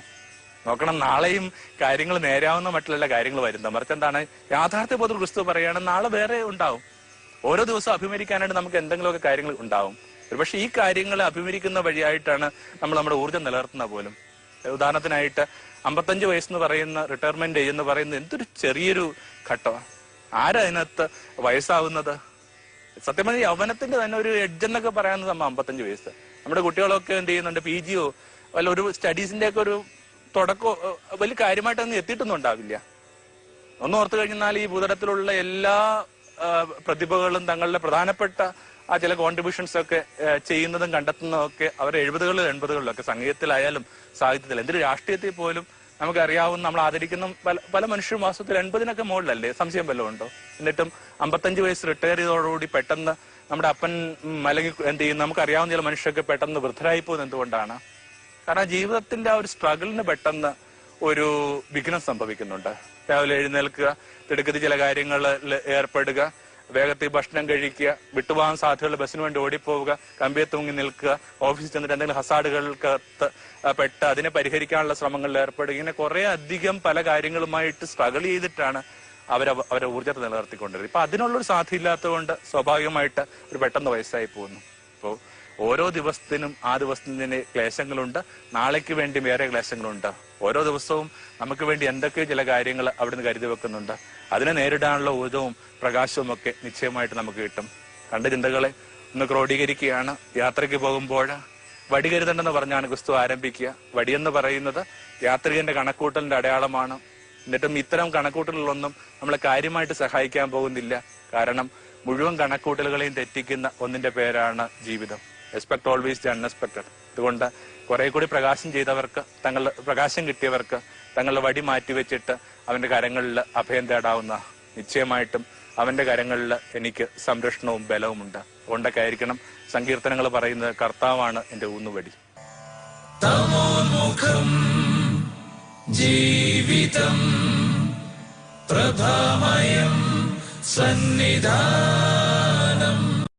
A: നോക്കണം, നാളെയും കാര്യങ്ങൾ നേരാവുന്ന മറ്റുള്ള കാര്യങ്ങൾ വരുന്നത്. മറിച്ച് എന്താണ് യാഥാർത്ഥ്യബോധം ക്രിസ്തു പറയാണ്, നാളെ വേറെ ഉണ്ടാവും. ഓരോ ദിവസവും അഭിമുഖീകരിക്കാനായിട്ട് നമുക്ക് എന്തെങ്കിലുമൊക്കെ കാര്യങ്ങൾ ഉണ്ടാവും. പക്ഷെ ഈ കാര്യങ്ങളെ അഭിമുഖീകരിക്കുന്ന വഴിയായിട്ടാണ് നമ്മൾ നമ്മുടെ ഊർജ്ജം നിലനിർത്തുന്ന പോലും. ഉദാഹരണത്തിനായിട്ട് 55 വയസ്സെന്ന് പറയുന്ന റിട്ടയർമെന്റ് ഏജ് എന്ന് പറയുന്നത് എന്തൊരു ചെറിയൊരു ഘട്ടമാണ്. ആരാ അതിനകത്ത് വയസ്സാവുന്നത്? സത്യം പറഞ്ഞാൽ യൗവനത്തിന്റെ തന്നെ ഒരു എഡ്ജ് എന്നൊക്കെ പറയാവുന്ന സംഭവം 55 വയസ്സ്. നമ്മുടെ കുട്ടികളൊക്കെ എന്ത് ചെയ്യുന്നുണ്ട്, PGയോ വല്ല ഒരു സ്റ്റഡീസിന്റെ ഒക്കെ ഒരു തുടക്കമോ വലിയ കാര്യമായിട്ടൊന്നും എത്തിയിട്ടൊന്നും ഉണ്ടാവില്ല. ഒന്ന് ഓർത്തു കഴിഞ്ഞാൽ ഈ ഭൂതലത്തിലുള്ള എല്ലാ പ്രതിഭകളും തങ്ങളുടെ പ്രധാനപ്പെട്ട ആ ചില കോൺട്രിബ്യൂഷൻസ് ഒക്കെ ചെയ്യുന്നതും കണ്ടെത്തുന്നതും ഒക്കെ അവർ 70കളിലും 80കളിലൊക്കെ സംഗീതത്തിലായാലും സാഹിത്യത്തിലും എന്തൊരു രാഷ്ട്രീയത്തിൽ പോലും നമുക്കറിയാവുന്ന നമ്മൾ ആദരിക്കുന്ന പല മനുഷ്യരും വാസ്തവത്തിൽ 80-നൊക്കെ മുകളിലല്ലേ? സംശയം വല്ലതും ഉണ്ടോ? എന്നിട്ടും 55 വയസ്സ് റിട്ടയർ ചെയ്തതോടുകൂടി പെട്ടെന്ന് നമ്മുടെ അപ്പൻ അല്ലെങ്കിൽ എന്ത് ചെയ്യും, നമുക്കറിയാവുന്ന ചില മനുഷ്യരൊക്കെ പെട്ടെന്ന് വൃദ്ധരായി പോകുന്നത് എന്തുകൊണ്ടാണ്? കാരണം ജീവിതത്തിന്റെ ആ ഒരു സ്ട്രഗിളിന് പെട്ടെന്ന് ഒരു വിഘ്നം സംഭവിക്കുന്നുണ്ട്. രാവിലെ എഴുന്നേൽക്കുക, തിടുക്കത്തിൽ ചില കാര്യങ്ങളിൽ ഏർപ്പെടുക, വേഗത്തിൽ ഭക്ഷണം കഴിക്കുക, വിട്ടുപോകാൻ സാധ്യതയുള്ള ബസ്സിന് വേണ്ടി ഓടിപ്പോവുക, കമ്പിയെ തൂങ്ങി നിൽക്കുക, ഓഫീസിൽ ചെന്നിട്ട് എന്തെങ്കിലും ഹസാഡുകൾക്ക് പെട്ട് അതിനെ പരിഹരിക്കാനുള്ള ശ്രമങ്ങളിൽ ഏർപ്പെടുക. ഇങ്ങനെ കുറെ അധികം പല കാര്യങ്ങളുമായിട്ട് സ്ട്രഗിൾ ചെയ്തിട്ടാണ് അവരെ ഊർജ്ജത്തെ നിലനിർത്തിക്കൊണ്ടിരുന്നത്. ഇപ്പൊ അതിനുള്ളൊരു സാധ്യതയില്ലാത്തത് കൊണ്ട് സ്വാഭാവികമായിട്ട് ഒരു പെട്ടെന്ന് വയസ്സായി പോകുന്നു. അപ്പോൾ ഓരോ ദിവസത്തിനും ആ ദിവസത്തിന് ക്ലേശങ്ങളുണ്ട്, നാളേക്ക് വേണ്ടി വേറെ ക്ലേശങ്ങളുണ്ട്. ഓരോ ദിവസവും നമുക്ക് വേണ്ടി എന്തൊക്കെയോ ചില കാര്യങ്ങൾ അവിടുന്ന് കരുതി വെക്കുന്നുണ്ട്. അതിനെ നേരിടാനുള്ള ഊർജവും പ്രകാശവും ഒക്കെ നിശ്ചയമായിട്ട് നമുക്ക് കിട്ടും. കണ്ട ചിന്തകളെ ഒന്ന് ക്രോഡീകരിക്കുകയാണ്. യാത്രയ്ക്ക് പോകുമ്പോൾ വടി കരുതണ്ടെന്ന് പറഞ്ഞാണ് ക്രിസ്തു ആരംഭിക്കുക. വടിയെന്ന് പറയുന്നത് യാത്രികന്റെ കണക്കൂട്ടലിന്റെ അടയാളമാണ്. എന്നിട്ടും ഇത്തരം കണക്കൂട്ടലുകളൊന്നും നമ്മളെ കാര്യമായിട്ട് സഹായിക്കാൻ പോകുന്നില്ല. കാരണം മുഴുവൻ കണക്കൂട്ടലുകളെയും തെറ്റിക്കുന്ന ഒന്നിന്റെ പേരാണ് ജീവിതം. Expect always the unexpected. അതുകൊണ്ട് കുറെ കൂടി പ്രകാശം ചെയ്തവർക്ക്, തങ്ങളുടെ പ്രകാശം കിട്ടിയവർക്ക് തങ്ങളുടെ വടി മാറ്റിവെച്ചിട്ട് അവന്റെ കരങ്ങളിൽ അഭയം തേടാവുന്ന, നിശ്ചയമായിട്ടും അവന്റെ കരങ്ങളിൽ എനിക്ക് സംരക്ഷണവും ബലവുമുണ്ട്. അതുകൊണ്ടൊക്കെ ആയിരിക്കണം സങ്കീർത്തനങ്ങൾ പറയുന്നത്, കർത്താവാണ് എന്റെ ഊന്നുവടി. ജീവിതം പ്രഭാമയം സന്നിധാനം.